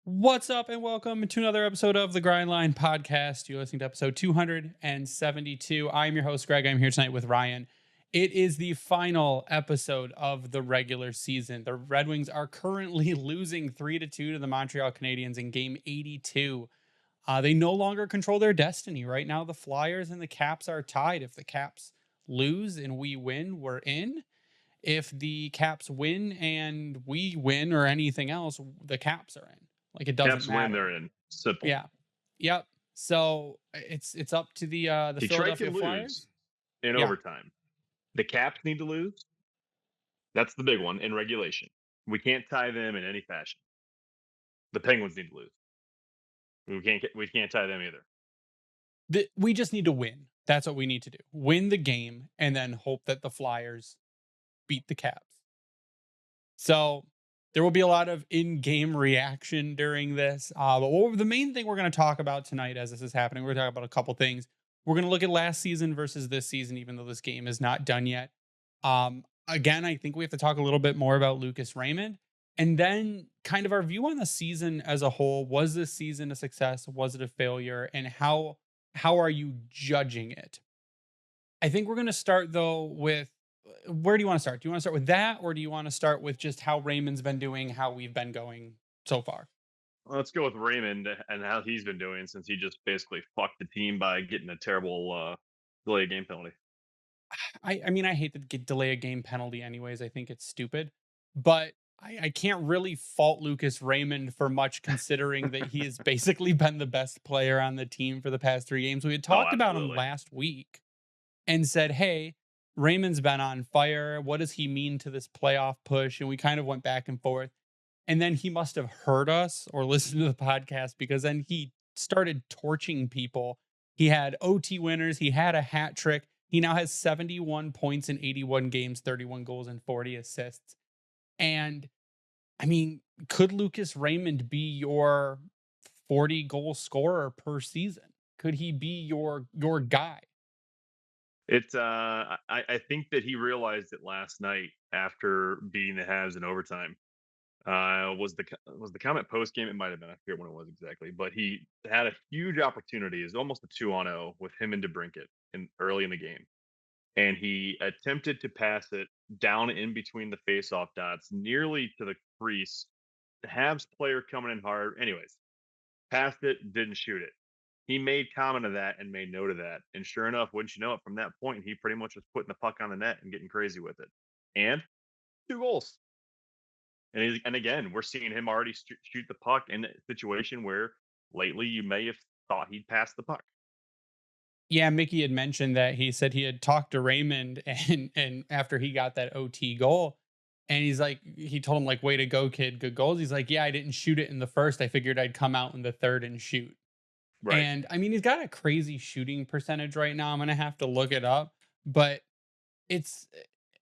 What's up, and welcome to another episode of the Grindline Podcast. You're listening to episode 272. I'm your host, Greg. I'm here tonight with Ryan. It is the final episode of the regular season. The Red Wings are currently losing 3-2 to the Montreal Canadiens in game 82. They no longer control their destiny. Right now, the Flyers and the Caps are tied. If the Caps lose and we win, we're in. If the Caps win and we win or anything else, the Caps are in. Like, it doesn't Caps win, matter. they're in. Simple. Yeah. Yep. So it's up to the Detroit Philadelphia can lose Flyers. in Yeah. overtime. The Caps need to lose. That's the big one in regulation. We can't tie them in any fashion. The Penguins need to lose. We can't tie them either. We just need to win. That's what we need to do. Win the game and then hope that the Flyers beat the Caps. So there will be a lot of in-game reaction during this. But the main thing we're going to talk about tonight as this is happening, we're going to talk about a couple things. We're going to look at last season versus this season, even though this game is not done yet. Again, I think we have to talk a little bit more about Lucas Raymond. And then kind of our view on the season as a whole. Was this season a success? Was it a failure? And how are you judging it? I think we're going to start, though, with where do you want to start? Do you want to start with that, or do you want to start with just how Raymond's been doing, how we've been going so far? Let's go with Raymond and how he's been doing since he just basically fucked the team by getting a terrible delay game penalty. I mean, I hate to delay a game penalty anyways. I think it's stupid, but I can't really fault Lucas Raymond for much, considering that he has basically been the best player on the team for the past 3 games. We had Oh, talked about him absolutely. last week and said, hey, Raymond's been on fire. What does he mean to this playoff push? And we kind of went back and forth. And then he must have heard us or listened to the podcast, because then he started torching people. He had OT winners. He had a hat trick. He now has 71 points in 81 games, 31 goals, and 40 assists. And I mean, could Lucas Raymond be your 40 goal scorer per season? Could he be your guy? It's I think that he realized it last night after beating the Habs in overtime. Was the comment post game? It might have been. I forget when it was exactly, but he had a huge opportunity. It's almost a 2-on-0 with him and DeBrincat in early in the game, and he attempted to pass it down in between the face-off dots, nearly to the crease. The Habs player coming in hard. Anyways, passed it, didn't shoot it. He made comment of that and made note of that. And sure enough, wouldn't you know it, from that point, he pretty much was putting the puck on the net and getting crazy with it. And 2 goals. And again, we're seeing him already shoot the puck in a situation where lately you may have thought he'd pass the puck. Yeah, Mickey had mentioned that he said he had talked to Raymond and after he got that OT goal, and he's like, he told him, like, way to go, kid, good goals. He's like, yeah, I didn't shoot it in the first. I figured I'd come out in the third and shoot. Right. And I mean, he's got a crazy shooting percentage right now. I'm gonna have to look it up, but it's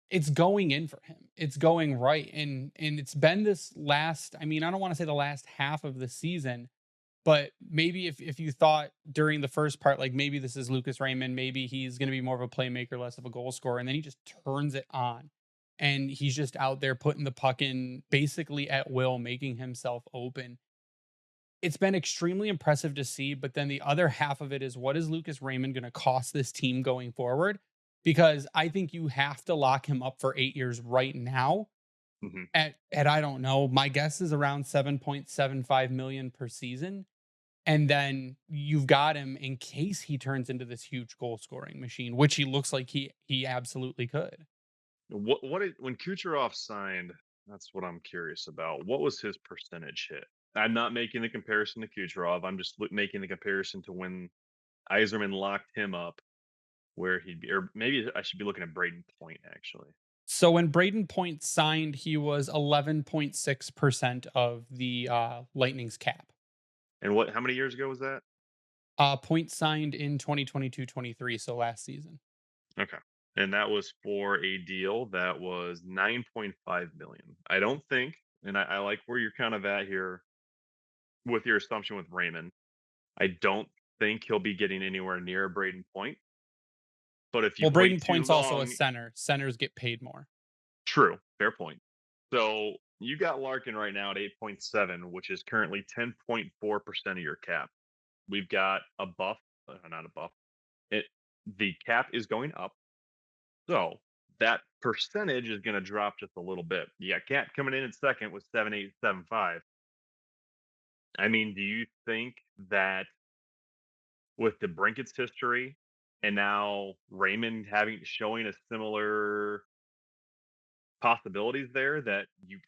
it's going in for him. It's going right. And it's been this last, I mean, I don't want to say the last half of the season, but maybe if you thought during the first part, like, maybe this is Lucas Raymond, maybe he's going to be more of a playmaker, less of a goal scorer, and then he just turns it on, and he's just out there putting the puck in basically at will, making himself open. It's been extremely impressive to see, but then the other half of it is, what is Lucas Raymond going to cost this team going forward? Because I think you have to lock him up for 8 years right now Hmm. at I don't know, my guess is around 7.75 million per season. And then you've got him in case he turns into this huge goal scoring machine, which he looks like he absolutely could. When Kucherov signed? That's what I'm curious about. What was his percentage hit? I'm not making the comparison to Kucherov. I'm just making the comparison to when Yzerman locked him up, where he'd be, or maybe I should be looking at Braden Point actually. So when Braden Point signed, he was 11.6% of the Lightning's cap. And how many years ago was that? Point signed in 2022-23, so last season. Okay. And that was for a deal that was 9.5 million. I don't think, and I like where you're kind of at here with your assumption with Raymond. I don't think he'll be getting anywhere near Braden Point. But if you Well, wait Braden too Point's also a long, center. Centers get paid more. true, fair point. So you got Larkin right now at 8.7, which is currently 10.4% of your cap. We've got a buff, not a buff. The cap is going up, so that percentage is going to drop just a little bit. You got Cat coming in second with 7.875. I mean, do you think that with DeBrincat's history and now Raymond showing a similar possibilities there that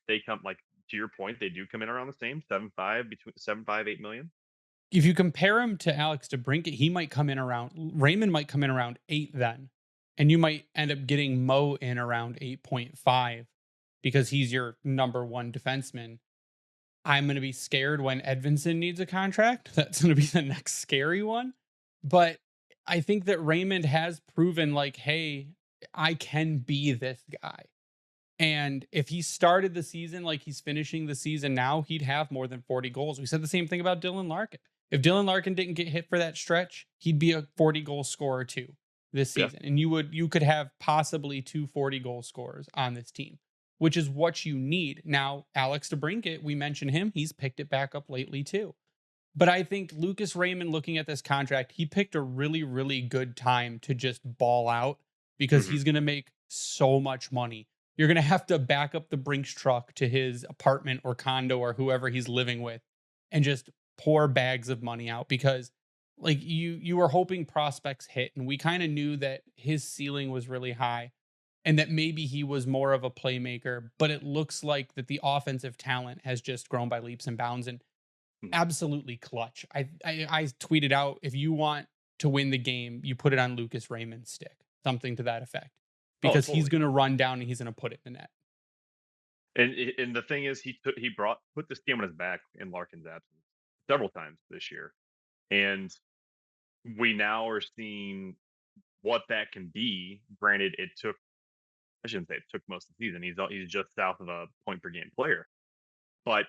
they come, like, to your point, they do come in around the same 7.5, between 7.5 8 million? If you compare him to Alex DeBrincat, he might come in around Raymond might come in around 8 then. And you might end up getting Mo in around 8.5 because he's your number one defenseman. I'm going to be scared when Edvinsson needs a contract. That's going to be the next scary one. But I think that Raymond has proven, like, hey, I can be this guy. And if he started the season like he's finishing the season now, he'd have more than 40 goals. We said the same thing about Dylan Larkin. If Dylan Larkin didn't get hit for that stretch, he'd be a 40 goal scorer too this Yeah. season. And you could have possibly 2 40 goal scorers on this team, which is what you need. Now, Alex DeBrincat, we mentioned him, he's picked it back up lately too. But I think Lucas Raymond, looking at this contract, he picked a really, really good time to just ball out because Mhm. he's going to make so much money. You're going to have to back up the Brinks truck to his apartment or condo or whoever he's living with and just pour bags of money out because, like, you were hoping prospects hit, and we kind of knew that his ceiling was really high and that maybe he was more of a playmaker, but it looks like that the offensive talent has just grown by leaps and bounds. And Mhm. absolutely clutch. I tweeted out, if you want to win the game, you put it on Lucas Raymond's stick, something to that effect, Oh, because he's totally. going to run down and he's going to put it in the net. And the thing is, he put this team on his back in Larkin's absence several times this year, and we now are seeing what that can be. Granted, I shouldn't say it took most of the season. He's just south of a point per game player, but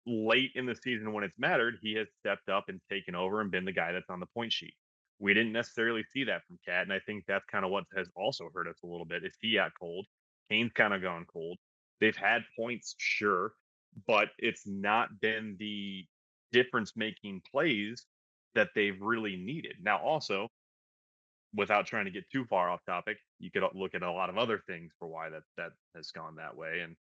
late in the season when it's mattered, he has stepped up and taken over and been the guy that's on the point sheet. We didn't necessarily see that from Cat, and I think that's kind of what has also hurt us a little bit. Is he got cold? Kane's kind of gone cold. They've had points, sure, but it's not been the difference-making plays that they've really needed. Now, also, without trying to get too far off topic, you could look at a lot of other things for why that has gone that way, and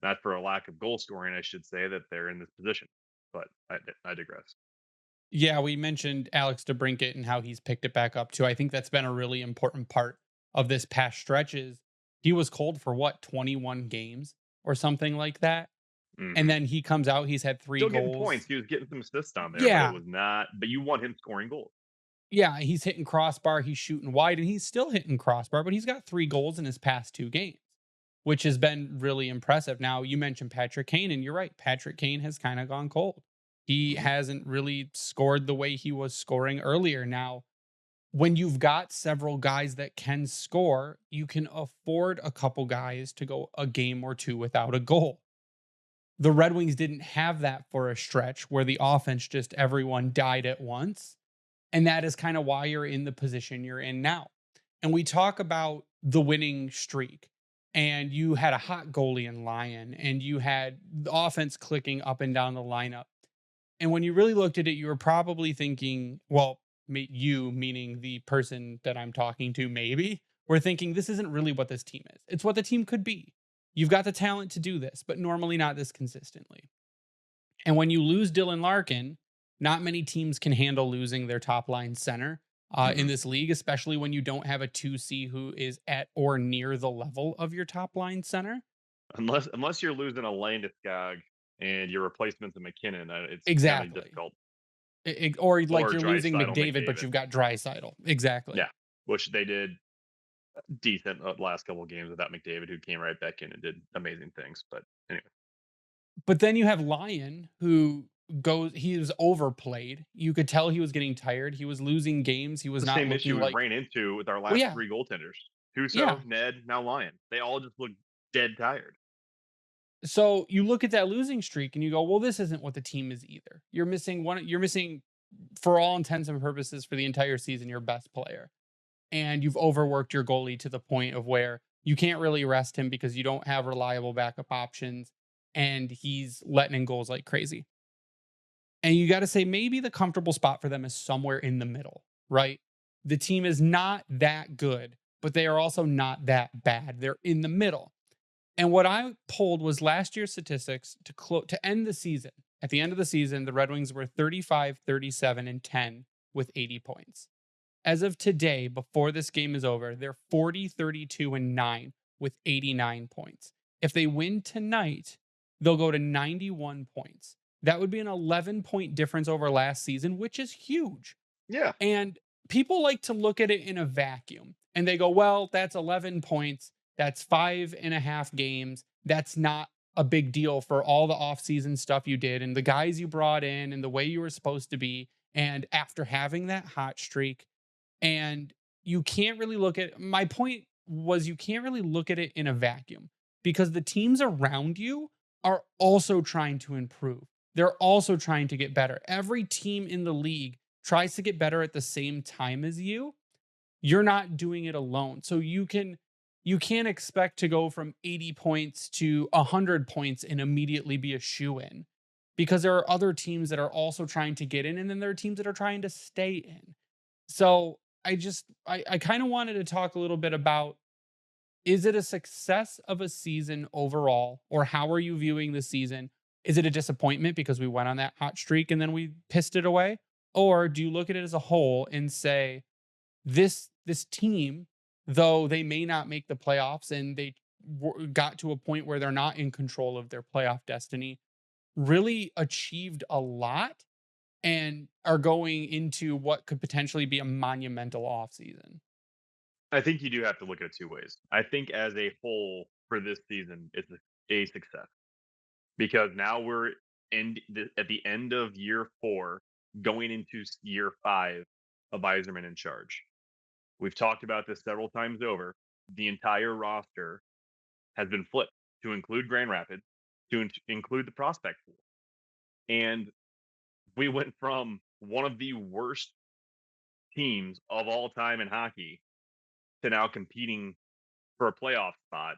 not for a lack of goal scoring, I should say, that they're in this position. But I digress. Yeah, we mentioned Alex DeBrincat and how he's picked it back up too. I think that's been a really important part of this past stretches. He was cold for what, 21 games or something like that. And Hmm. then he comes out, he's had 3 Still getting points. goals. He was getting some assists on there, but it Yeah. was not. But you want him scoring goals. Yeah, he's hitting crossbar, he's shooting wide, and he's still hitting crossbar, but he's got 3 goals in his past 2 games, which has been really impressive. Now, you mentioned Patrick Kane, and you're right. Patrick Kane has kind of gone cold. He Hmm. hasn't really scored the way he was scoring earlier. Now, when you've got several guys that can score, you can afford a couple guys to go a game or 2 without a goal. The Red Wings didn't have that for a stretch where the offense just everyone died at once. And that is kind of why you're in the position you're in now. And we talk about the winning streak, and you had a hot goalie in Lyon, and you had the offense clicking up and down the lineup. And when you really looked at it, you were probably thinking, well, you, meaning the person that I'm talking to, maybe, we're thinking this isn't really what this team is. It's what the team could be. You've got the talent to do this, but normally not this consistently. And when you lose Dylan Larkin, not many teams can handle losing their top line center in Hmm. this league, especially when you don't have a 2C who is at or near the level of your top line center. Unless you're losing a Landeskog and your replacement's a McKinnon, it's kind of Exactly. difficult. Or like Or you're losing Drysdale, McDavid, but McDavid. you've got Drysidle. Exactly. Yeah, which they did decent last couple of games without McDavid, who came right back in and did amazing things. But anyway, But then you have Lyon, who he was overplayed. You could tell he was getting tired. He was losing games. He was the not same issue looking we like, ran into with our well, last yeah, three goaltenders: yeah. Huso, Ned, now Lyon. They all just look dead tired. So you look at that losing streak and you go, well, this isn't what the team is either. You're missing, for all intents and purposes, for the entire season, your best player. And you've overworked your goalie to the point of where you can't really rest him because you don't have reliable backup options. and he's letting in goals like crazy. And you got to say maybe the comfortable spot for them is somewhere in the middle, right? The team is not that good, but they are also not that bad. They're in the middle. And what I pulled was last year's statistics to end the season. At the end of the season, the Red Wings were 35, 37, and 10 with 80 points. As of today, before this game is over, they're 40, 32, and 9 with 89 points. If they win tonight, they'll go to 91 points. That would be an 11-point difference over last season, which is huge. Yeah. And people like to look at it in a vacuum and they go, well, that's 11 points. That's 5.5 games. That's not a big deal for all the offseason stuff you did and the guys you brought in and the way you were supposed to be. And after having that hot streak, and you can't really look at my point was you can't really look at it in a vacuum because the teams around you are also trying to improve. They're also trying to get better. Every team in the league tries to get better at the same time as you. You're not doing it alone. So you can't expect to go from 80 points to 100 points and immediately be a shoe in because there are other teams that are also trying to get in and then there are teams that are trying to stay in. So I kind of wanted to talk a little bit about, is it a success of a season overall, or how are you viewing the season? Is it a disappointment because we went on that hot streak and then we pissed it away? Or do you look at it as a whole and say, this team, though they may not make the playoffs and they got to a point where they're not in control of their playoff destiny, really achieved a lot and are going into what could potentially be a monumental offseason? I think you do have to look at it two ways. I think as a whole for this season, it's a success because now we're at the end of year 4, going into year 5 of Eiserman in charge. We've talked about this several times over. The entire roster has been flipped to include Grand Rapids, to include the prospect pool. And we went from one of the worst teams of all time in hockey to now competing for a playoff spot.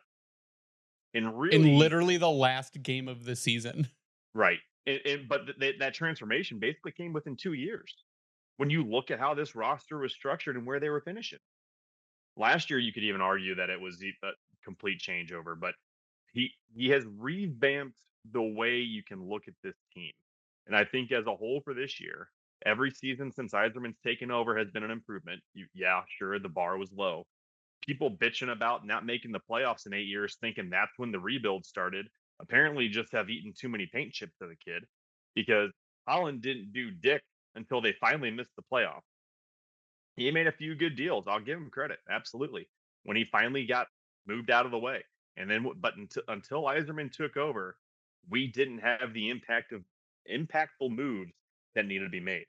And In really, literally the last game of the season. right. But that transformation basically came within 2 years. When you look at how this roster was structured and where they were finishing, last year you could even argue that it was a complete changeover. But he has revamped the way you can look at this team, and I think as a whole for this year, every season since Eiserman's taken over has been an improvement. Yeah, sure, the bar was low. People bitching about not making the playoffs in 8 years, thinking that's when the rebuild started, apparently just have eaten too many paint chips as a kid because Holland didn't do dick until they finally missed the playoffs. He made a few good deals. I'll give him credit. Absolutely. When he finally got moved out of the way. And then, but until Eiserman took over, we didn't have the impactful moves that needed to be made.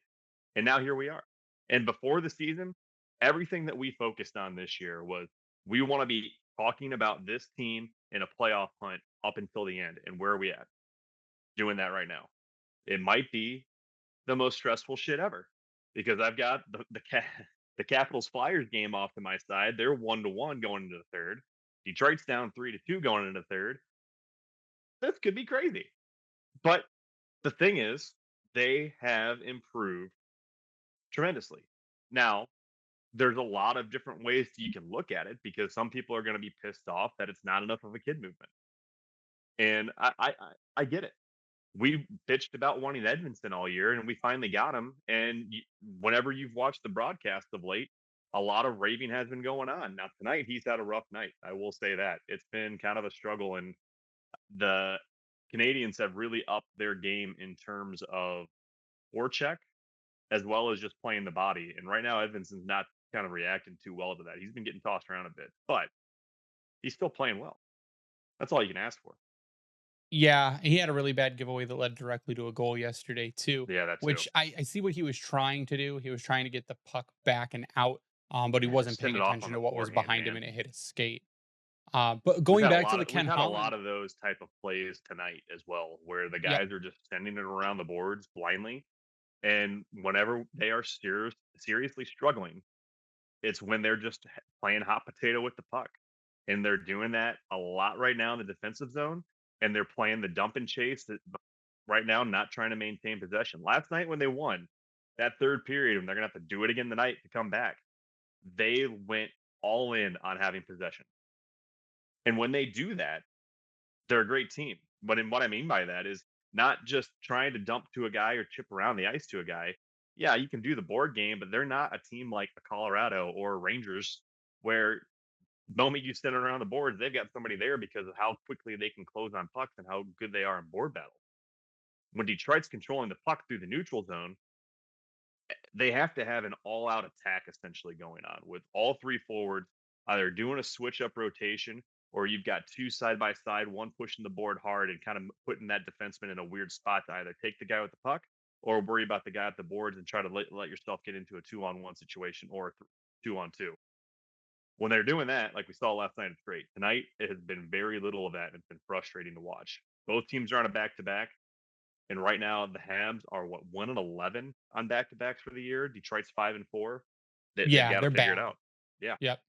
And now here we are. And before the season, everything that we focused on this year was we want to be talking about this team in a playoff hunt up until the end. And where are we at? Doing that right now. It might be the most stressful shit ever because I've got the Capitals Flyers game off to my side. They're 1-1 going into the third. Detroit's down 3-2 going into the third. This could be crazy. But the thing is, they have improved tremendously. Now, there's a lot of different ways you can look at it because some people are going to be pissed off that it's not enough of a kid movement. And I get it. We bitched about wanting Edvinsson all year, and we finally got him. And whenever you've watched the broadcast of late, a lot of raving has been going on. Now tonight, he's had a rough night. I will say that it's been kind of a struggle, and the Canadians have really upped their game in terms of forecheck as well as just playing the body. And right now, Edvinsson's not kind of reacting too well to that. He's been getting tossed around a bit, but he's still playing well. That's all you can ask for. Yeah, he had a really bad giveaway that led directly to a goal yesterday too, Yeah, that too. which I see what he was trying to do. He was trying to get the puck back and out, but he Yeah, wasn't just send paying it off on attention the to what was forehand, behind him man. and it hit his skate. But going back to the We've Ken had a lot Holland, of those type of plays tonight as well, where the yep, guys are just sending it around the boards blindly. And whenever they are seriously struggling, it's when they're just playing hot potato with the puck. And they're doing that a lot right now in the defensive zone. and they're playing the dump and chase that right now, not trying to maintain possession. Last night when they won that third period, and they're gonna have to do it again tonight to come back, they went all in on having possession. And when they do that, they're a great team. But in what I mean by that is not just trying to dump to a guy or chip around the ice to a guy. Yeah, you can do the board game, but they're not a team like a Colorado or Rangers where the moment you send it around the boards, they've got somebody there because of how quickly they can close on pucks and how good they are in board battle. When Detroit's controlling the puck through the neutral zone, they have to have an all-out attack essentially going on with all three forwards either doing a switch-up rotation or you've got two side by side, one pushing the board hard and kind of putting that defenseman in a weird spot to either take the guy with the puck or worry about the guy at the boards and try to let yourself get into a 2-on-1 situation or 2-on-2. When they're doing that, like we saw last night, it's great. Tonight, it has been very little of that, and it's been frustrating to watch. Both teams are on a back-to-back. And right now, the Habs are what 1-11 on back to backs for the year. Detroit's 5-4. They've Yeah, got to they're figure it bad. out. Yeah, Yep.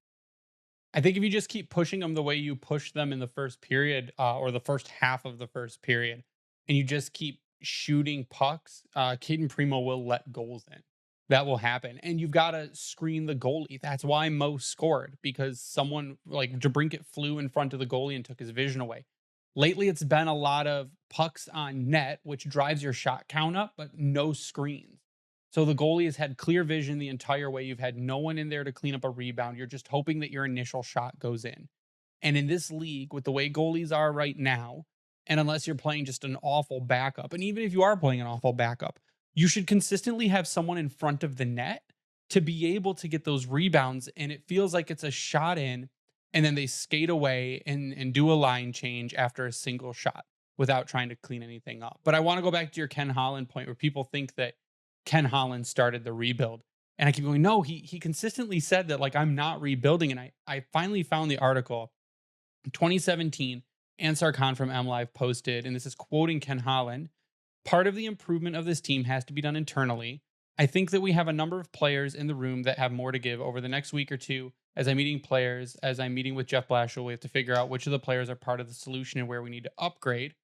I think if you just keep pushing them the way you push them in the first period, or the first half of the first period, and you just keep shooting pucks, Caden Primo will let goals in. That will happen. And you've got to screen the goalie. That's why Mo scored, because someone like DeBrincat flew in front of the goalie and took his vision away. Lately, it's been a lot of pucks on net, which drives your shot count up, but no screens. So the goalie has had clear vision the entire way. You've had no one in there to clean up a rebound. You're just hoping that your initial shot goes in. And in this league, with the way goalies are right now, and unless you're playing just an awful backup, and even if you are playing an awful backup, you should consistently have someone in front of the net to be able to get those rebounds. And it feels like it's a shot in, and then they skate away and do a line change after a single shot without trying to clean anything up. But I want to go back to your Ken Holland point where people think that Ken Holland started the rebuild. And I keep going, no, he consistently said that, like, I'm not rebuilding. And I finally found the article in 2017. Ansar Khan from MLive posted, and this is quoting Ken Holland: part of the improvement of this team has to be done internally. I think that we have a number of players in the room that have more to give over the next week or two. As I'm meeting players, as I'm meeting with Jeff Blashill, we have to figure out which of the players are part of the solution and where we need to upgrade.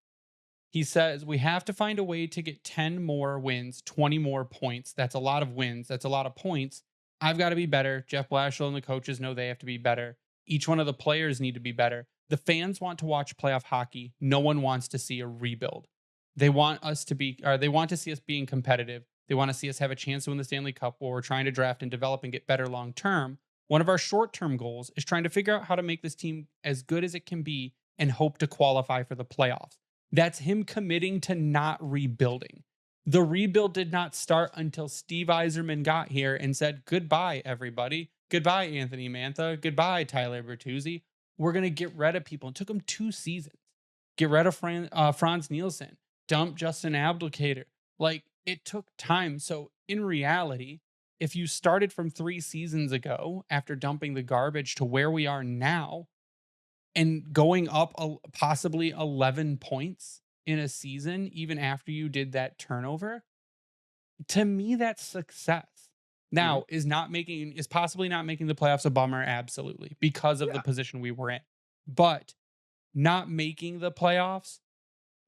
He says we have to find a way to get 10 more wins, 20 more points. That's a lot of wins. That's a lot of points. I've got to be better. Jeff Blashill and the coaches know they have to be better. Each one of the players need to be better. The fans want to watch playoff hockey. No one wants to see a rebuild. They want us to be, or they want to see us being competitive. They want to see us have a chance to win the Stanley Cup where we're trying to draft and develop and get better long term. One of our short term goals is trying to figure out how to make this team as good as it can be and hope to qualify for the playoffs. That's him committing to not rebuilding. The rebuild did not start until Steve Yzerman got here and said, goodbye, everybody. Goodbye, Anthony Mantha. Goodbye, Tyler Bertuzzi. We're going to get rid of people. It took him 2 seasons. Get rid of Franz Nielsen. Dump Justin Abdelkader. Like, it took time. So in reality, if you started from 3 seasons ago after dumping the garbage to where we are now, and going up possibly 11 points in a season, even after you did that turnover, to me, that's success. Mhm. Now, is possibly not making the playoffs a bummer? Absolutely, because of the Yeah. position we were in. But not making the playoffs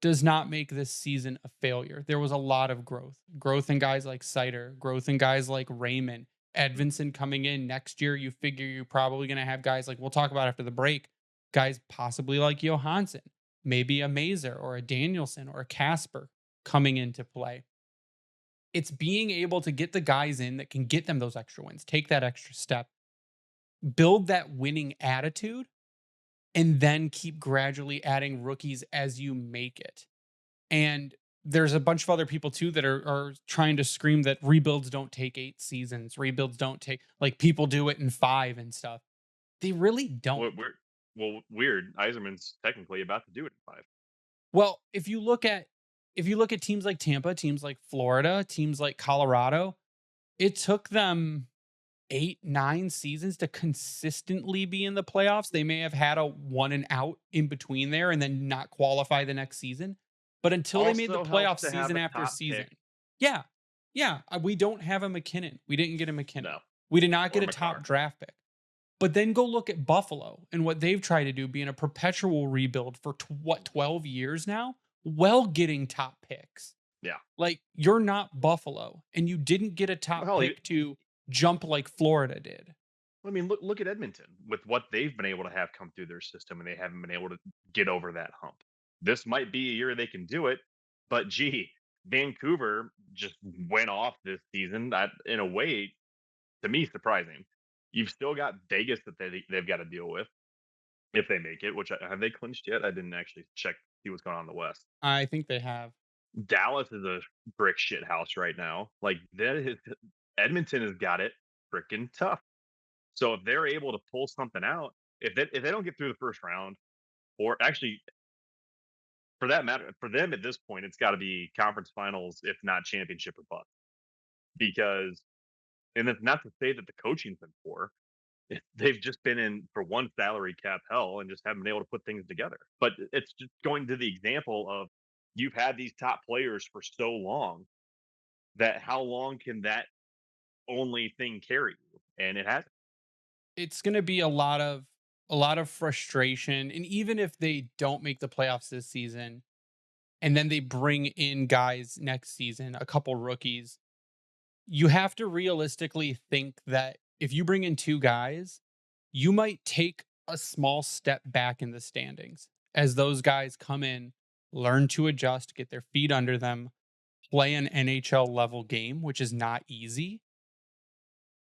does not make this season a failure. There was a lot of growth in guys like Sider, growth in guys like Raymond, Edvinsson coming in next year. You figure you're probably going to have guys like, we'll talk about after the break, guys possibly like Johansson, maybe a Mazur or a Danielson or a Kasper coming into play. It's being able to get the guys in that can get them those extra wins, take that extra step, build that winning attitude, and then keep gradually adding rookies as you make it. And there's a bunch of other people too that are trying to scream that rebuilds don't take 8 seasons. Rebuilds don't take, like, people do it in 5 and stuff. They really don't. Weird. Eiserman's technically about to do it in 5. Well, if you look at teams like Tampa, teams like Florida, teams like Colorado, it took them 8, 9 seasons to consistently be in the playoffs. They may have had a one and out in between there and then not qualify the next season. But until they made the Also helps playoffs to have season a after top season. pick. Yeah. Yeah. We don't have a McKinnon. We didn't get a McKinnon. No, We did not or get a Makar. top draft pick. But then go look at Buffalo and what they've tried to do, being a perpetual rebuild for 12 years now, while getting top picks. Yeah. Like, you're not Buffalo, and you didn't get a top Well, pick to jump like Florida did. I mean, look at Edmonton with what they've been able to have come through their system, and they haven't been able to get over that hump. This might be a year they can do it, but gee, Vancouver just went off this season. That, in a way, to me, surprising. You've still got Vegas that they've got to deal with if they make it. Which have they clinched yet? I didn't actually check see what's going on in the West. I think they have. Dallas is a brick shit house right now. Like that is Edmonton has got it freaking tough. So if they're able to pull something out, if they don't get through the first round, or actually for that matter, for them at this point, it's got to be conference finals, if not championship or bust. Because, and it's not to say that the coaching's been poor. They've just been in for one salary cap hell and just haven't been able to put things together. But it's just going to the example of you've had these top players for so long that how long can that only thing carry you? And it hasn't. It's gonna be a lot of frustration, and even if they don't make the playoffs this season, and then they bring in guys next season, a couple rookies, you have to realistically think that if you bring in 2 guys, you might take a small step back in the standings as those guys come in, learn to adjust, get their feet under them, play an NHL level game, which is not easy.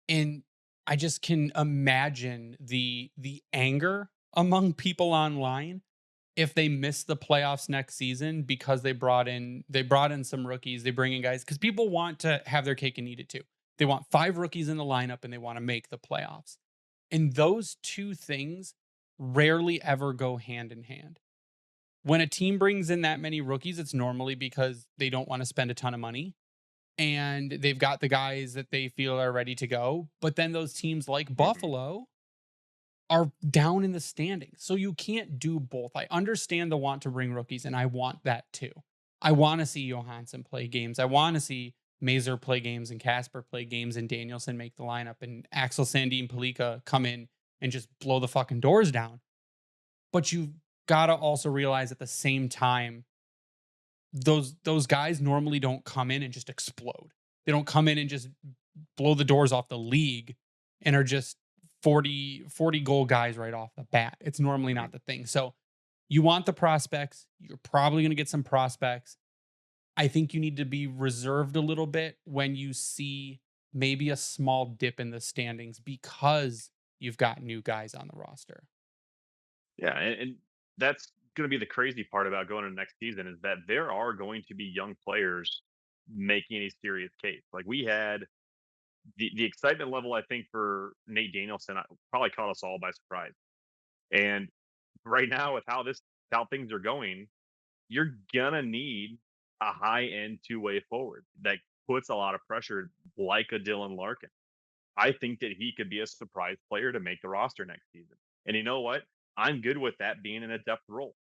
And I just can imagine the anger among people online if they miss the playoffs next season because they brought in some rookies, they bring in guys because people want to have their cake and eat it too. They want 5 rookies in the lineup and they want to make the playoffs. And those 2 things rarely ever go hand in hand. When a team brings in that many rookies, it's normally because they don't want to spend a ton of money and they've got the guys that they feel are ready to go. But then those teams like Mhm. Buffalo are down in the standings. So you can't do both. I understand the want to bring rookies, and I want that too. I want to see Johansson play games. I want to see Mazur play games and Kasper play games and Danielson make the lineup and Axel Sandin Palika come in and just blow the fucking doors down. But you've got to also realize at the same time those guys normally don't come in and just explode. They don't come in and just blow the doors off the league and are just 40 goal guys right off the bat. It's normally Mhm. not the thing. So you want the prospects. You're probably going to get some prospects. I think you need to be reserved a little bit when you see maybe a small dip in the standings because you've got new guys on the roster. Yeah, and that's going to be the crazy part about going into next season is that there are going to be young players making a serious case. Like we had the excitement level, I think, for Nate Danielson probably caught us all by surprise. And right now, with how things are going, you're gonna need a high end two-way forward that puts a lot of pressure, like a Dylan Larkin. I think that he could be a surprise player to make the roster next season. And you know what? I'm good with that being in a depth role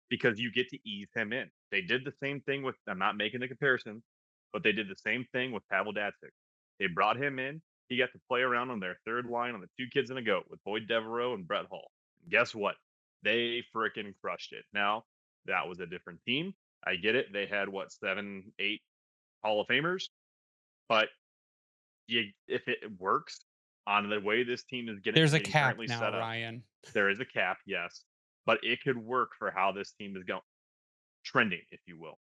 because you get to ease him in. They did the same thing with, I'm not making the comparison, but they did the same thing with Pavel Datsyuk. They brought him in. He got to play around on their third line on the 2 kids and a goat with Boyd Devereaux and Brett Hull. And guess what? They freaking crushed it. Now, that was a different team. I get it. They had what, 7, 8 Hall of Famers, but if it works on the way this team is There's a getting cap currently now, set up, Ryan. there is a cap, yes, but it could work for how this team is going trending, if you will.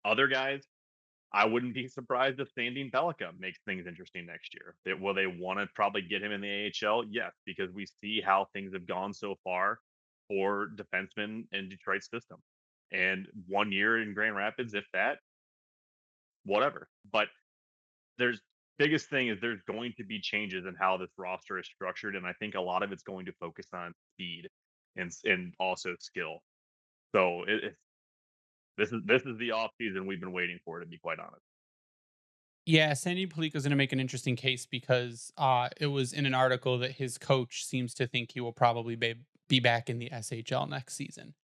Other guys, I wouldn't be surprised if Sandin Pellikka makes things interesting next year. Will they want to probably get him in the AHL? Yes, because we see how things have gone so far for defensemen in Detroit's system. And 1 year in Grand Rapids, if that, whatever. But there's biggest thing is there's going to be changes in how this roster is structured, and I think a lot of it's going to focus on speed and also skill. So this is the off season we've been waiting for, to be quite honest. Yeah, Sandy Palika is going to make an interesting case because it was in an article that his coach seems to think he will probably be back in the SHL next season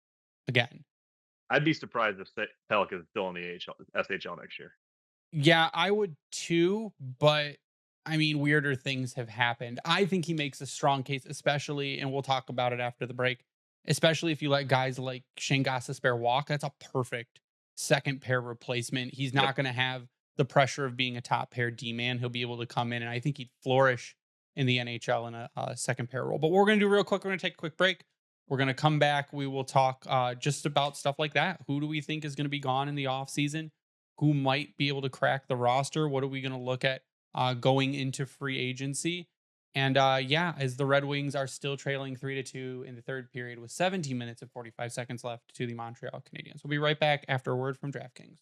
again. I'd be surprised if Pelican is still in the SHL next year. Yeah, I would too, but I mean, weirder things have happened. I think he makes a strong case, especially, and we'll talk about it after the break, especially if you let guys like Shayne Gostisbehere walk. That's a perfect second pair replacement. He's Yep. not going to have the pressure of being a top pair D man. He'll be able to come in, and I think he'd flourish in the NHL in a second pair role. But what we're going to do real quick, we're going to take a quick break. We're going to come back. We will talk just about stuff like that. Who do we think is going to be gone in the offseason? Who might be able to crack the roster? What are we going to look at going into free agency? And yeah, as the Red Wings are still trailing 3-2 in the third period with 17 minutes and 45 seconds left to the Montreal Canadiens. We'll be right back after a word from DraftKings.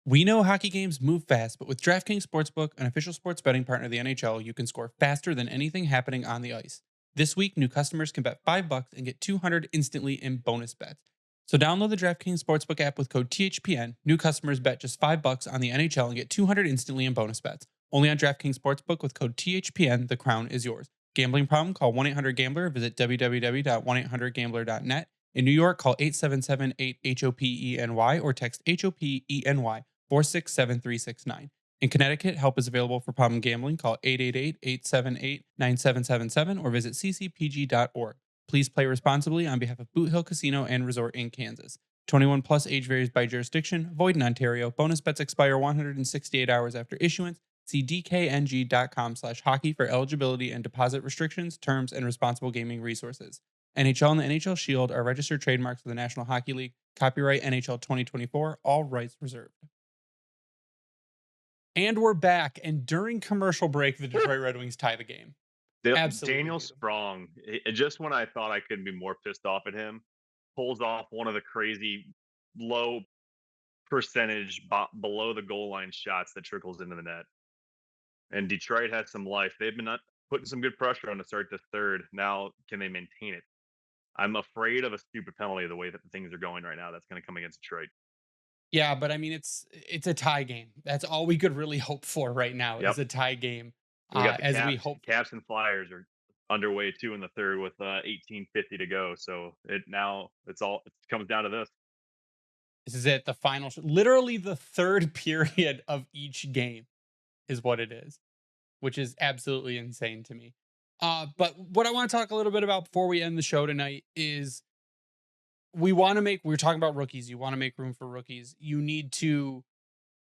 We know hockey games move fast, but with DraftKings Sportsbook, an official sports betting partner of the NHL, you can score faster than anything happening on the ice. This week, new customers can bet $5 and get $200 instantly in bonus bets. So download the DraftKings Sportsbook app with code THPN. New customers bet just $5 on the NHL and get $200 instantly in bonus bets. Only on DraftKings Sportsbook with code THPN. The crown is yours. Gambling problem? Call 1-800-GAMBLER. Visit www.1800gambler.net. In New York, call 877-8-HOPENY or text HOPENY 467369. In Connecticut, help is available for problem gambling. Call 888-878-9777 or visit ccpg.org. Please play responsibly on behalf of Boot Hill Casino and Resort in Kansas. 21 plus, age varies by jurisdiction. Void in Ontario. Bonus bets expire 168 hours after issuance. See dkng.com/hockey for eligibility and deposit restrictions, terms, and responsible gaming resources. NHL and the NHL Shield are registered trademarks of the National Hockey League. Copyright NHL 2024. All rights reserved. And we're back. And during commercial break, the Detroit Red Wings tie the game. Absolutely Daniel beautiful. Sprong, just when I thought I couldn't be more pissed off at him, pulls off one of the crazy low percentage below the goal line shots that trickles into the net. And Detroit has some life. They've been putting some good pressure on to start the third. Now, can they maintain it? I'm afraid of a stupid penalty the way that things are going right now. That's going to come against Detroit. Yeah, but I mean, it's a tie game. That's all we could really hope for right now is a tie game. We got the as we hope. Caps and Flyers are underway too in the third with 18:50 to go. So it comes down to this. This is it. The final, literally the third period of each game is what it is, which is absolutely insane to me. But what I want to talk a little bit about before we end the show tonight is we're talking about rookies. You want to make room for rookies. You need to,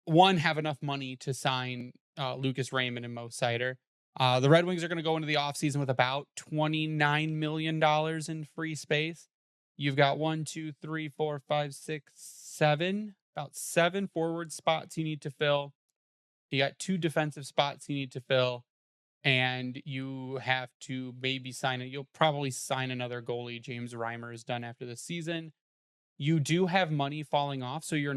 one, have enough money to sign Lucas Raymond and Mo Seider. The Red Wings are going to go into the offseason with about $29 million in free space. You've got 1, 2, 3, 4, 5, 6, 7, about 7 forward spots you need to fill. You got 2 defensive spots you need to fill. And you have to maybe you'll probably sign another goalie. James Reimer is done after the season. You do have money falling off, so you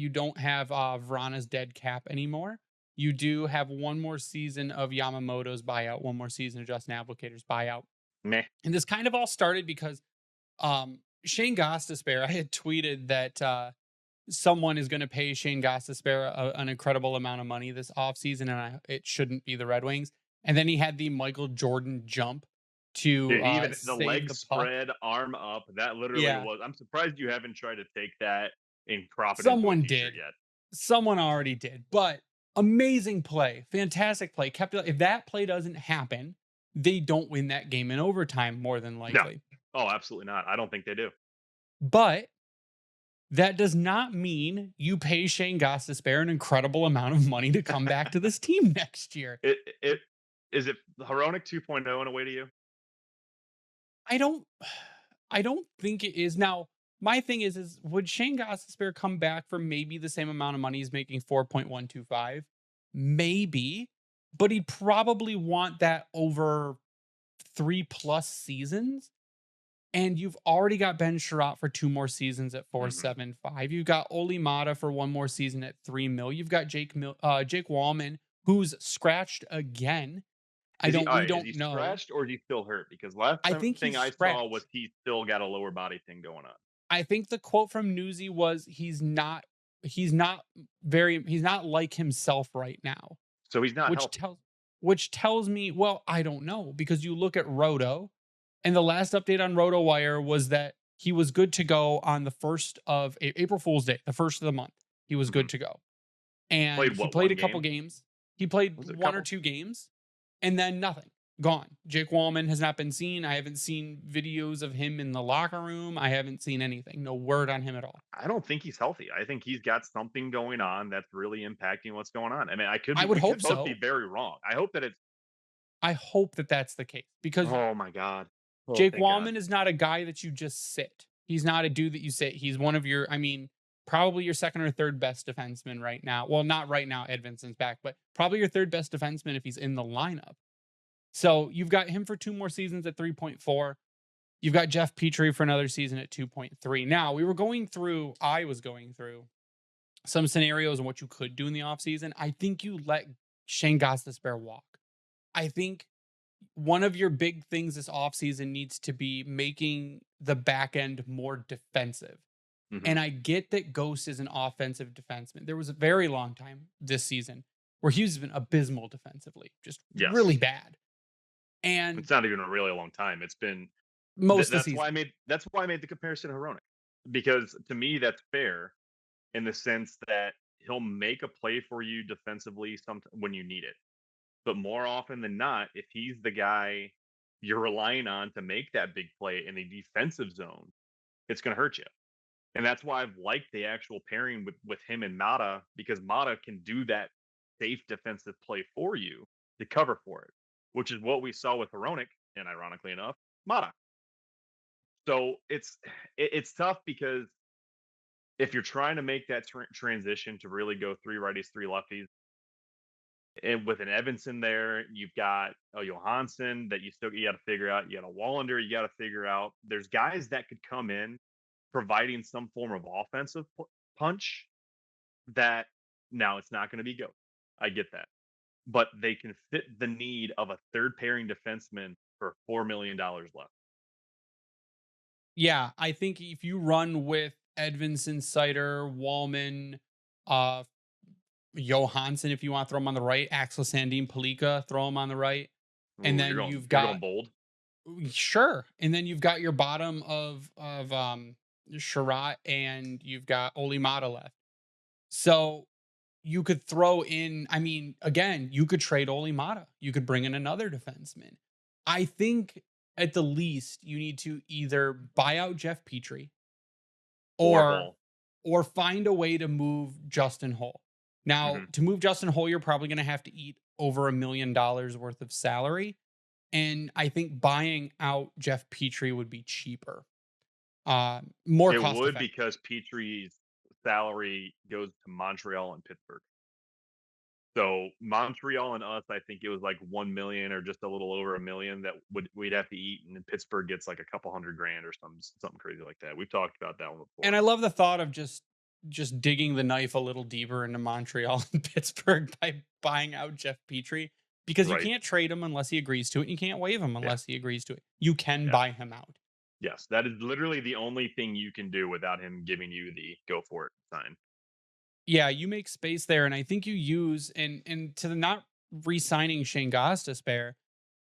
don't have Vrana's dead cap anymore. You do have one more season of Yamamoto's buyout, one more season of Justin Applicator's buyout. Meh. And this kind of all started because Shayne Gostisbehere, I had tweeted that someone is going to pay Shayne Gostisbehere an incredible amount of money this offseason, and it shouldn't be the Red Wings. And then he had the Michael Jordan jump to even the save leg the spread, arm up. That literally was. I'm surprised you haven't tried to take that and crop it into a t-shirt yet. Someone already did, but amazing play, fantastic play. If that play doesn't happen, they don't win that game in overtime more than likely. No. Oh, absolutely not. I don't think they do. But that does not mean you pay Shayne Gostisbehere an incredible amount of money to come back to this team next year. Is it Hronek 2.0 in a way to you? I don't think it is. Now, my thing is would Shayne Gostisbehere come back for maybe the same amount of money he's making, 4.125? Maybe, but he'd probably want that over 3+ seasons. And you've already got Ben Sherratt for 2 more seasons at 4.75. You've got Olli Maatta for 1 more season at $3 million. You've got Jake Wallman, who's scratched again. We don't know. Is he scratched or is he still hurt? Because last thing I saw was he still got a lower body thing going on. I think the quote from Newsy was he's not like himself right now. So he's not which tells me, well, I don't know, because you look at Roto, and the last update on RotoWire was that he was good to go on the 1st of April Fool's Day, the 1st of the month. He was good to go. And he played a couple games. He played Was it a one or couple? two games, and then nothing. Gone. Jake Wallman has not been seen. I haven't seen videos of him in the locker room. I haven't seen anything. No word on him at all. I don't think he's healthy. I think he's got something going on that's really impacting what's going on. I mean, I would we hope could both be so. very wrong. I hope that it's I hope that that's the case because oh my god. Oh, Jake thank God. Wallman is not a guy that you just sit. He's not a dude that you sit. He's one of your, I mean, probably your second or third best defenseman right now. Well, not right now. Edvinsson's back, but probably your third best defenseman if he's in the lineup. So you've got him for 2 more seasons at 3.4. You've got Jeff Petry for another season at 2.3. Now, I was going through some scenarios on what you could do in the offseason. I think you let Shayne Gostisbehere walk. I think one of your big things this offseason needs to be making the back end more defensive. Mhm. And I get that Ghost is an offensive defenseman. There was a very long time this season where he's been abysmal defensively, just really Yes. bad. And It's not even a really long time. It's been most of the season. that's why I made the comparison to Hronek. Because to me that's fair in the sense that he'll make a play for you defensively when you need it. But more often than not, if he's the guy you're relying on to make that big play in the defensive zone, it's going to hurt you. And that's why I've liked the actual pairing with him and Mata because Mata can do that safe defensive play for you to cover for it, which is what we saw with Hronek and ironically enough, Mata. So it's tough because if you're trying to make that transition to really go three righties, three lefties, and with an Edvinsson there, you've got a Johansson that you got to figure out. You got a Wallinder you got to figure out. There's guys that could come in providing some form of offensive punch that now it's not going to be go. I get that. But they can fit the need of a third pairing defenseman for $4 million left. Yeah, I think if you run with Edvinsson, Sider, Wallman, uh, Johansson, if you want to throw him on the right, Axel Sandin, Palika, throw him on the right. And Ooh, then you've you're going got bold. sure. And then you've got your bottom of Sherratt and you've got Olimata left. So you could throw in, I mean, again, you could trade Olimata. You could bring in another defenseman. I think at the least you need to either buy out Jeff Petry Or or Holl. or find a way to move Justin Holl. Now, Hmm. to move Justin Holl, you're probably going to have to eat over $1 million worth of salary. And I think buying out Jeff Petry would be cheaper, more It cost would effective. because Petry's salary goes to Montreal and Pittsburgh. So Montreal and us, I think it was like 1 million or just a little over 1 million that we'd have to eat, and then Pittsburgh gets like a couple hundred grand or something crazy like that. We've talked about that one And before. I love the thought of just digging the knife a little deeper into Montreal and Pittsburgh by buying out Jeff Petry because you Right. can't trade him unless he agrees to it. And you can't waive him Yeah. unless he agrees to it. You can Yeah. buy him out. Yes. That is literally the only thing you can do without him giving you the go for it sign. Yeah, you make space there, and I think you use and to the not re-signing Shayne Gostisbehere,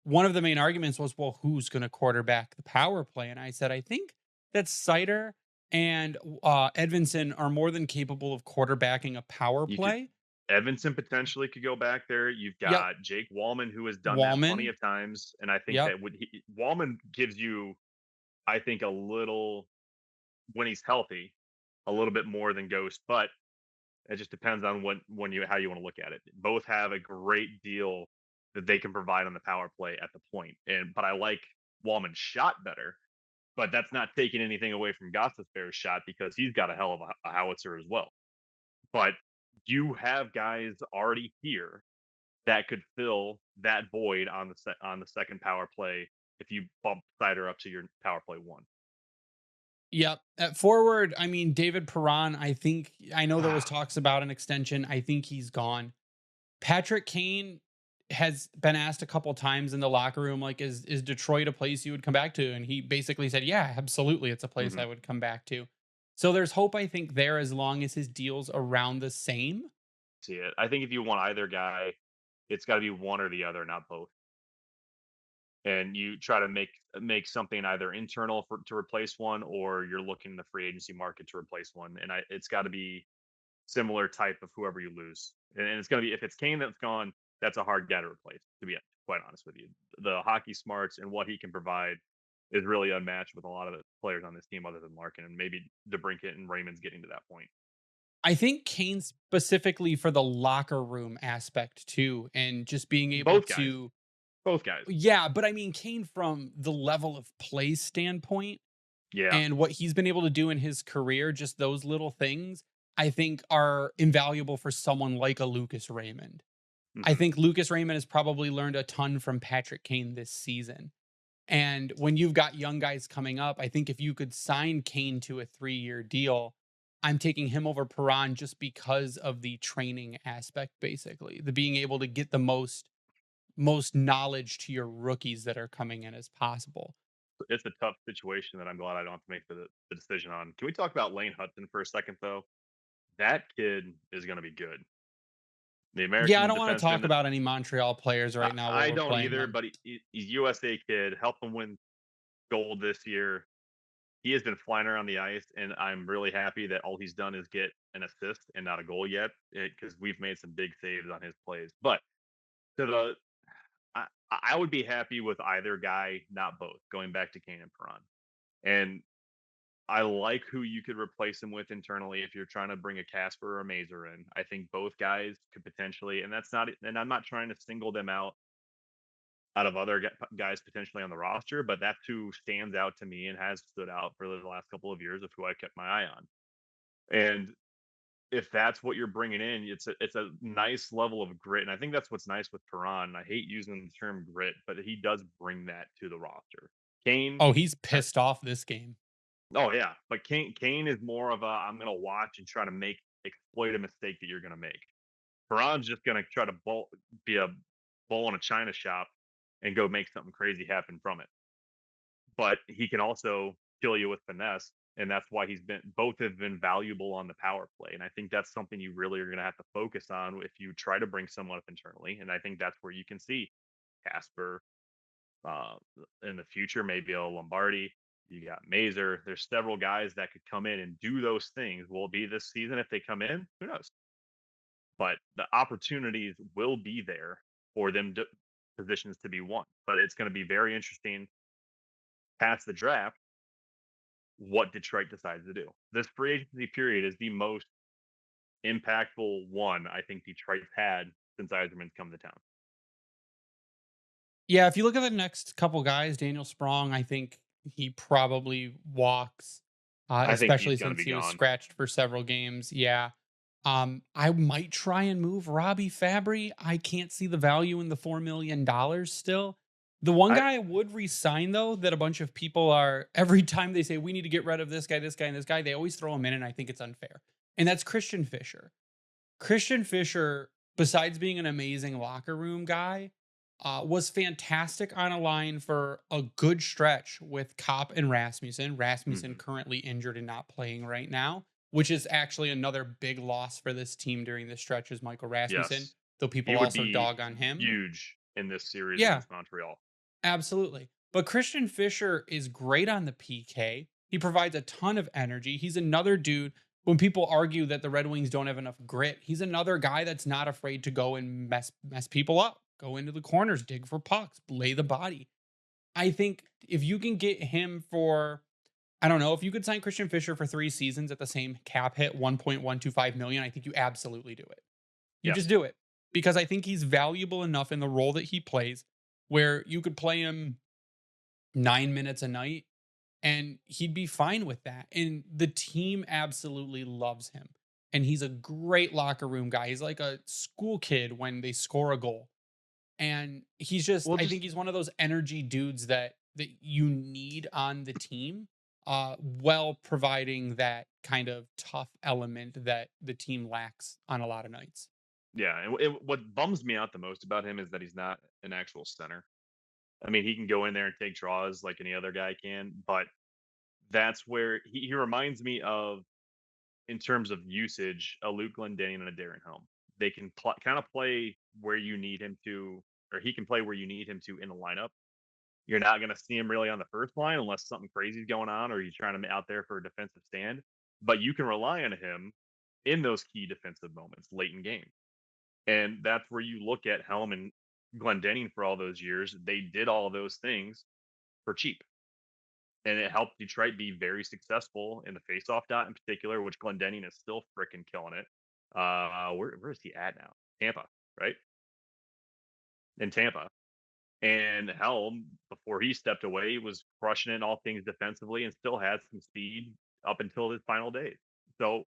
one of the main arguments was, well, who's going to quarterback the power play? And I said, I think that Sider and Edvinsson are more than capable of quarterbacking a power You could play. Edvinsson potentially could go back there. You've Yep, got Jake Wallman who has done that plenty Wallman. of times, and I think Yep. that Wallman gives you, I think, a little when he's healthy, a little bit more than Ghost, but it just depends on when you how you want to look at it. Both have a great deal that they can provide on the power play at the point. But I like Wallman's shot better, but that's not taking anything away from Gostisbehere's shot because he's got a hell of a howitzer as well. But you have guys already here that could fill that void on the second power play if you bump Sider up to your power play one. Yep. At forward, I mean, David Perron, I know there was Ah, talks about an extension. I think he's gone. Patrick Kane has been asked a couple times in the locker room, like, is Detroit a place you would come back to? And he basically said, yeah, absolutely. It's a place mhm. I would come back to. So there's hope, I think, there as long as his deal's around the same. See it. I think if you want either guy, it's got to be one or the other, not both. And you try to make something either internal to replace one, or you're looking in the free agency market to replace one. And it's got to be similar type of whoever you lose. And it's going to be, if it's Kane that's gone, that's a hard guy to replace, to be quite honest with you. The hockey smarts and what he can provide is really unmatched with a lot of the players on this team other than Larkin, and maybe DeBrincat and Raymond's getting to that point. I think Kane specifically for the locker room aspect too, and just being able Both guys, to both guys. yeah, but I mean Kane from the level of play standpoint Yeah. and what he's been able to do in his career, just those little things, I think are invaluable for someone like a Lucas Raymond. I Hmm. think Lucas Raymond has probably learned a ton from Patrick Kane this season. And when you've got young guys coming up, I think if you could sign Kane to a 3-year deal, I'm taking him over Perron just because of the training aspect, basically. The being able to get the most knowledge to your rookies that are coming in as possible. It's a tough situation that I'm glad I don't have to make the decision on. Can we talk about Lane Hudson for a second, though? That kid is going to be good. The Yeah, I American don't want to talk defenseman. about any Montreal players right now while I we're don't playing either, them. but he's USA kid. Helped him win gold this year. He has been flying around the ice, and I'm really happy that all he's done is get an assist and not a goal yet, because we've made some big saves on his plays. But to the, I would be happy with either guy, not both. Going back to Kane and Perron, and I like who you could replace him with internally if you're trying to bring a Kasper or a Mazur in. I think both guys could potentially, and that's not, and I'm not trying to single them out of other guys potentially on the roster, but that's who stands out to me and has stood out for the last couple of years of who I kept my eye on. And if that's what you're bringing in, it's a nice level of grit, and I think that's what's nice with Perron. I hate using the term grit, but he does bring that to the roster. Kane, Oh, he's uh, pissed off this game. oh yeah, but Kane is more of a, I'm gonna watch and try to exploit a mistake that you're gonna make. Perron's just gonna try to be a bull in a china shop and go make something crazy happen from it. But he can also kill you with finesse, and that's why he's been, both have been valuable on the power play. And I think that's something you really are going to have to focus on if you try to bring someone up internally. And I think that's where you can see Kasper uh, in the future, maybe a Lombardi. You got Mazur. There's several guys that could come in and do those things. Will it be this season if they come in? Who knows? But the opportunities will be there for them to positions to be won. But it's going to be very interesting past the draft what Detroit decides to do. This free agency period is the most impactful one I think Detroit's had since Eiserman's come to town. Yeah, if you look at the next couple guys, Daniel Sprong, I think he probably walks, I think he's especially going to since be he was gone. scratched for several games. Yeah. I might try and move Robbie Fabry. I can't see the value in the $4 million still. The one I guy I would resign though, that a bunch of people are every time they say we need to get rid of this guy, and this guy, they always throw him in, and I think it's unfair. And that's Christian Fischer. Christian Fischer, besides being an amazing locker room guy, was fantastic on a line for a good stretch with Kopp and Rasmussen. Rasmussen mhm. currently injured and not playing right now, which is actually another big loss for this team during this stretch is Michael Rasmussen, Yes, though he people would also be dog on him. huge in this series Yeah, against Montreal. absolutely. But Christian Fischer is great on the PK. He provides a ton of energy. He's another dude. When people argue that the Red Wings don't have enough grit, he's another guy that's not afraid to go and mess people up, go into the corners, dig for pucks, lay the body. I think if you can get him for, I don't know, if you could sign Christian Fischer for 3 seasons at the same cap hit, 1.125 million, I think you absolutely do it. You just Yes, do it because I think he's valuable enough in the role that he plays where you could play him 9 minutes a night and he'd be fine with that. And the team absolutely loves him. And he's a great locker room guy. He's like a school kid when they score a goal. And he's just, well, I just think he's one of those energy dudes that you need on the team, while providing that kind of tough element that the team lacks on a lot of nights. yeah. And what bums me out the most about him is that he's not an actual center. I mean, he can go in there and take draws like any other guy can, but that's where he reminds me of, in terms of usage, a Luke Glendening and a Darren Helm. They can kind of play where you need him to, or he can play where you need him to in the lineup. You're not going to see him really on the first line unless something crazy is going on or he's trying to out there for a defensive stand. But you can rely on him in those key defensive moments late in game. And that's where you look at Helm and Glendenning for all those years. They did all of those things for cheap. And it helped Detroit be very successful in the faceoff dot in particular, which Glendenning is still freaking killing it. Where is he at now? Tampa, right? In Tampa. And Helm, before he stepped away, was crushing it in all things defensively and still had some speed up until his final days. So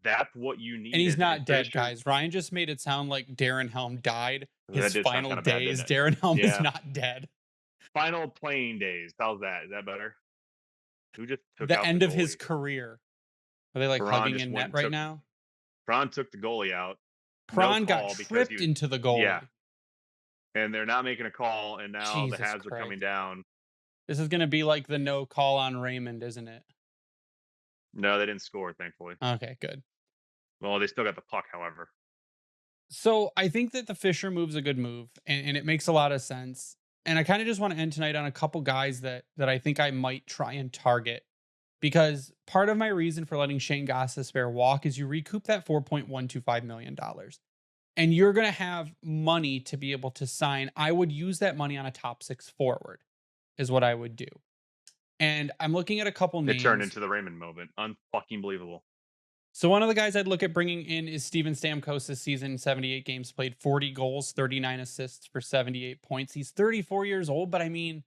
that's what you And need. he's And not dead, Fisher, guys. Ryan just made it sound like Darren Helm died that his did sound final kind of bad, didn't days. it? Darren Helm is Yeah. not dead. Final playing days. How's that? Is that better? Who just took The out end the of his goalie? career. Are they like Perron hugging just in went net and right took now? Perron took the goalie out. No Prawn got call because he tripped was, into the yeah. goalie. And they're not making a call, and now the Jesus Habs are coming Christ. down. This is going to be like the no call on Raymond, isn't it? No, they didn't score, thankfully. Okay, good. Well, they still got the puck, however. So I think that the Fischer move's a good move, and it makes a lot of sense. And I kind of just want to end tonight on a couple guys that I think I might try and target, because part of my reason for letting Shayne Gostisbehere walk is you recoup that $4.125 million. And you're going to have money to be able to sign. I would use that money on a top six forward, is what I would do. And I'm looking at a couple It turned names. into the Raymond moment. Unfucking believable. So one of the guys I'd look at bringing in is Steven Stamkos this season. 78 games played, 40 goals, 39 assists for 78 points. He's 34 years old, but I mean,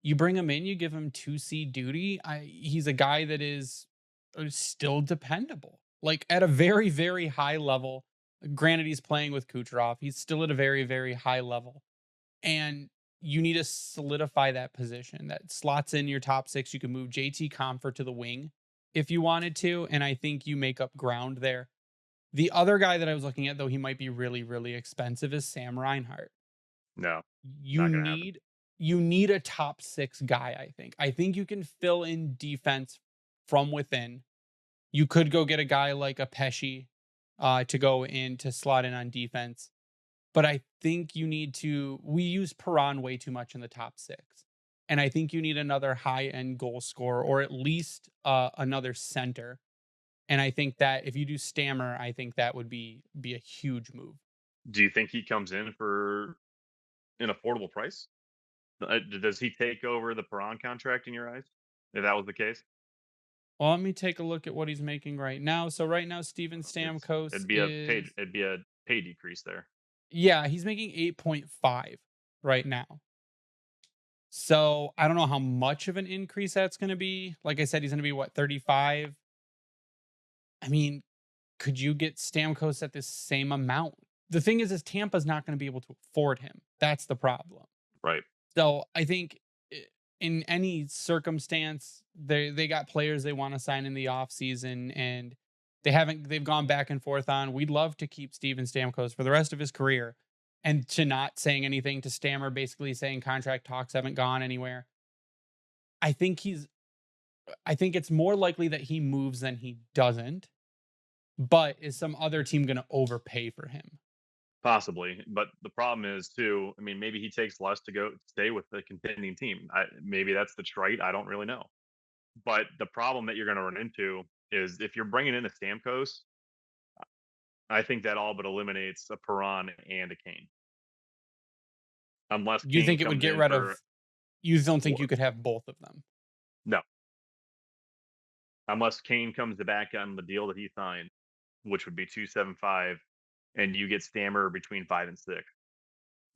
you bring him in, you give him 2C duty. He's a guy that is still dependable, like at a very, very high level. Granted, he's playing with Kucherov. He's still at a very, very high level. And you need to solidify that position. That slots in your top six. You can move JT Compher to the wing if you wanted to. And I think you make up ground there. The other guy that I was looking at, though he might be really, really expensive, is Sam Reinhart. No, You not going to happen. need a top six guy, I think. I think you can fill in defense from within. You could go get a guy like a Pesci to go in to slot in on defense. But I think you need to. We use Perron way too much in the top six. And I think you need another high end goal scorer, or at least another center. And I think that if you do Stammer, I think that would be a huge move. Do you think he comes in for an affordable price? Does he take over the Perron contract in your eyes? If that was the case, Well, let me take a look at what he's making right now. So right now, Steven Stamkos is, it'd be a pay decrease there. yeah, he's making 8.5 right now. So I don't know how much of an increase that's going to be. Like I said, he's going to be what, 35? I mean, could you get Stamkos at the same amount? The thing is Tampa's not going to be able to afford him. That's the problem. Right. So I think in any circumstance, they got players they want to sign in the offseason, and they've gone back and forth on. We'd love to keep Steven Stamkos for the rest of his career, and to not saying anything to Stammer, basically saying contract talks haven't gone anywhere. I think it's more likely that he moves than he doesn't. But is some other team going to overpay for him? Possibly, but the problem is too. I mean, maybe he takes less to go stay with the contending team. Maybe that's the trait. I don't really know. But the problem that you're going to run into is if you're bringing in a Stamkos, I think that all but eliminates a Perron and a Kane. Unless You Kane think it would comes get in rid for of? You don't think you could have both of them? no, unless Kane comes back on the deal that he signed, which would be 275, and you get Stammer between 5 and 6.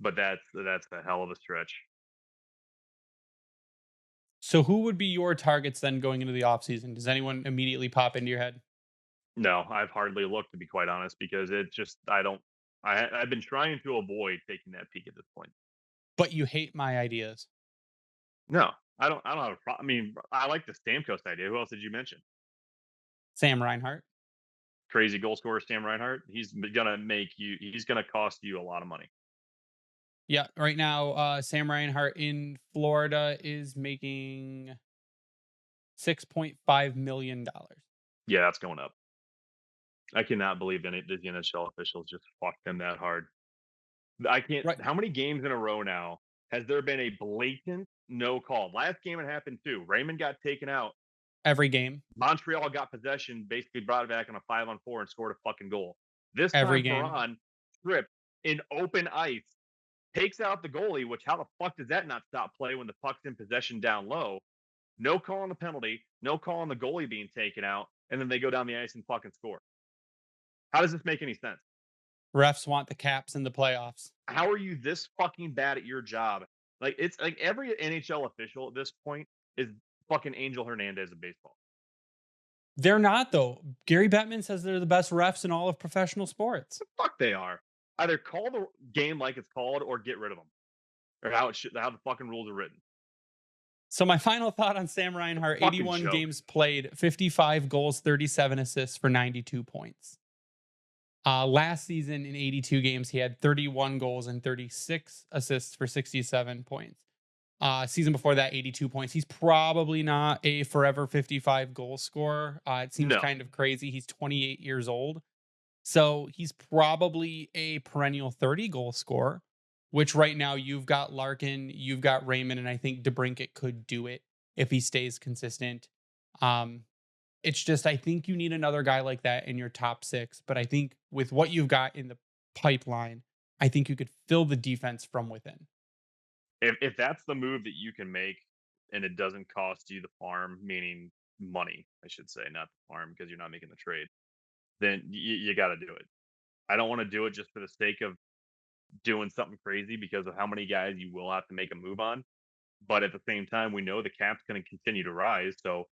But that's a hell of a stretch. So who would be your targets then going into the offseason? Does anyone immediately pop into your head? No, I've hardly looked, to be quite honest, because it just I don't. I've been trying to avoid taking that peek at this point. But you hate my ideas. No, I don't have a problem. I mean, I like the Stamkos idea. Who else did you mention? Sam Reinhart. Crazy goal scorer Sam Reinhart. He's gonna make you. He's gonna cost you a lot of money. Yeah, right now, Sam Reinhart in Florida is making $6.5 million. Yeah, that's going up. I cannot believe the NHL officials just fucked them that hard. I can't. Right. How many games in a row now has there been a blatant no call? Last game it happened too. Raymond got taken out. Every game. Montreal got possession, basically brought it back on a 5-on-4 and scored a fucking goal. This Every time game. Perron strip in open ice, takes out the goalie, which how the fuck does that not stop play when the puck's in possession down low? No call on the penalty, no call on the goalie being taken out, and then they go down the ice and fucking score. How does this make any sense? Refs want the Caps in the playoffs. How are you this fucking bad at your job? Like it's like every NHL official at this point is fucking Angel Hernandez of baseball. They're not, though. Gary Bettman says they're the best refs in all of professional sports. The fuck they are. Either call the game like it's called or get rid of them, or how the fucking rules are written. So my final thought on Sam Reinhart: 81 joke. games played, 55 goals, 37 assists for 92 points. Last season in 82 games, he had 31 goals and 36 assists for 67 points. Season before that, 82 points. He's probably not a forever 55 goal scorer. It seems kind of crazy. He's 28 years old. So he's probably a perennial 30 goal scorer, which right now you've got Larkin, you've got Raymond, and I think DeBrincat could do it if he stays consistent. It's just, I think you need another guy like that in your top six. But I think with what you've got in the pipeline, I think you could fill the defense from within. If that's the move that you can make and it doesn't cost you the farm, meaning money, I should say, not the farm because you're not making the trade, then you got to do it. I don't want to do it just for the sake of doing something crazy because of how many guys you will have to make a move on. But at the same time, we know the cap's going to continue to rise. So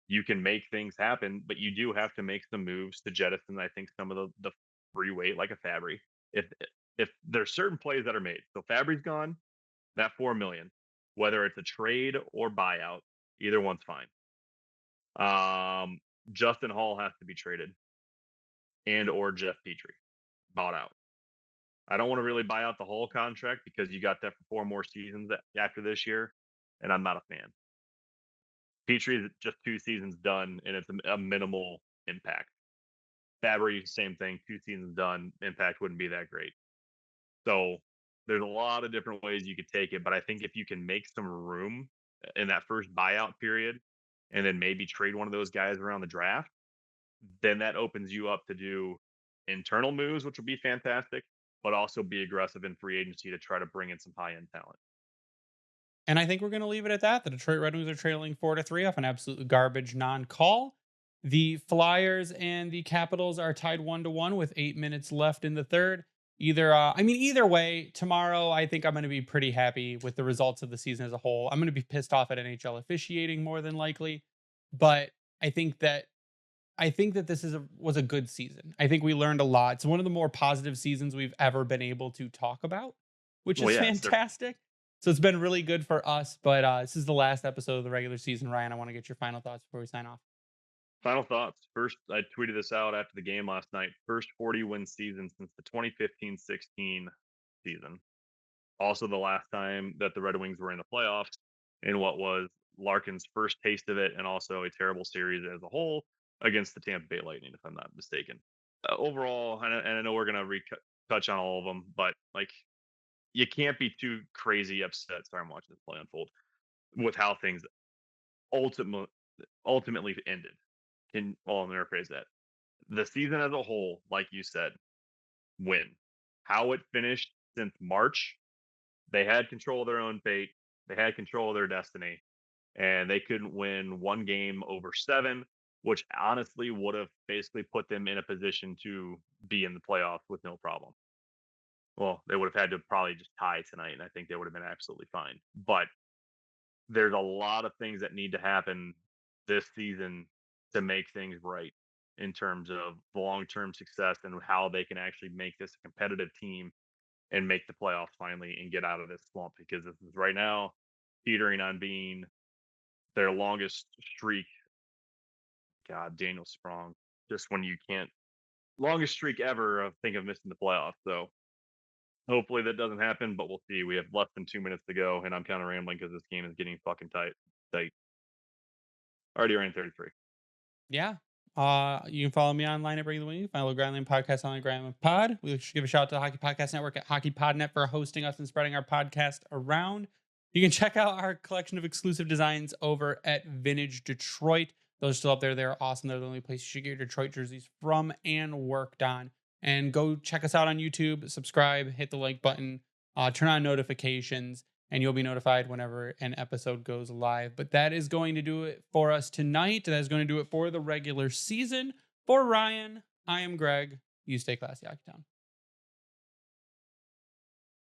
you can make things happen, but you do have to make some moves to jettison, I think, some of the free weight like a Fabry. If there's certain plays that are made, so Fabry's gone, that 4 million, whether it's a trade or buyout, either one's fine. Justin Holl has to be traded, and or Jeff Petry bought out. I don't want to really buy out the Holl contract because you got that for 4 more seasons after this year, and I'm not a fan. Petry is just 2 seasons done, and it's a minimal impact. Fabry, same thing, 2 seasons done, impact wouldn't be that great. So there's a lot of different ways you could take it, but I think if you can make some room in that first buyout period and then maybe trade one of those guys around the draft, then that opens you up to do internal moves, which would be fantastic, but also be aggressive in free agency to try to bring in some high-end talent. And I think we're going to leave it at that. The Detroit Red Wings are trailing 4-3 off an absolute garbage non-call. The Flyers and the Capitals are tied 1-1 with 8 minutes left in the third. Either way, tomorrow I think I'm going to be pretty happy with the results of the season as a whole. I'm going to be pissed off at NHL officiating more than likely, but I think that this was a good season. I think we learned a lot. It's one of the more positive seasons we've ever been able to talk about, which is fantastic. So it's been really good for us, but this is the last episode of the regular season. Ryan, I want to get your final thoughts before we sign off. Final thoughts. First, I tweeted this out after the game last night. First 40-win season since the 2015-16 season. Also the last time that the Red Wings were in the playoffs in what was Larkin's first taste of it, and also a terrible series as a whole against the Tampa Bay Lightning, if I'm not mistaken. Overall, and I know we're going to touch on all of them, but like, you can't be too crazy upset. Sorry, I'm watching this play unfold with how things ultimately ended. I'll never phrase that. The season as a whole, like you said, win. How it finished since March, they had control of their own fate. They had control of their destiny, and they couldn't win one game over 7, which honestly would have basically put them in a position to be in the playoffs with no problem. Well, they would have had to probably just tie tonight, and I think they would have been absolutely fine. But there's a lot of things that need to happen this season to make things right in terms of long-term success and how they can actually make this a competitive team and make the playoffs finally and get out of this slump, because this is right now teetering on being their longest streak. God, Daniel Sprong, just when you can't, longest streak ever of missing the playoffs. So hopefully that doesn't happen, but we'll see. We have less than 2 minutes to go, and I'm kind of rambling because this game is getting fucking tight. Already ran 33. Yeah. You can follow me online at Bring the Wing. Follow Grindland Podcast on Grindland Pod. We should give a shout out to the Hockey Podcast Network at HockeyPodNet for hosting us and spreading our podcast around. You can check out our collection of exclusive designs over at Vintage Detroit. Those are still up there. They're awesome. They're the only place you should get your Detroit jerseys from and worked on. And go check us out on YouTube, subscribe, hit the like button, turn on notifications, and you'll be notified whenever an episode goes live. But that is going to do it for us tonight. That is going to do it for the regular season. For Ryan, I am Greg. You stay classy, Hockeytown.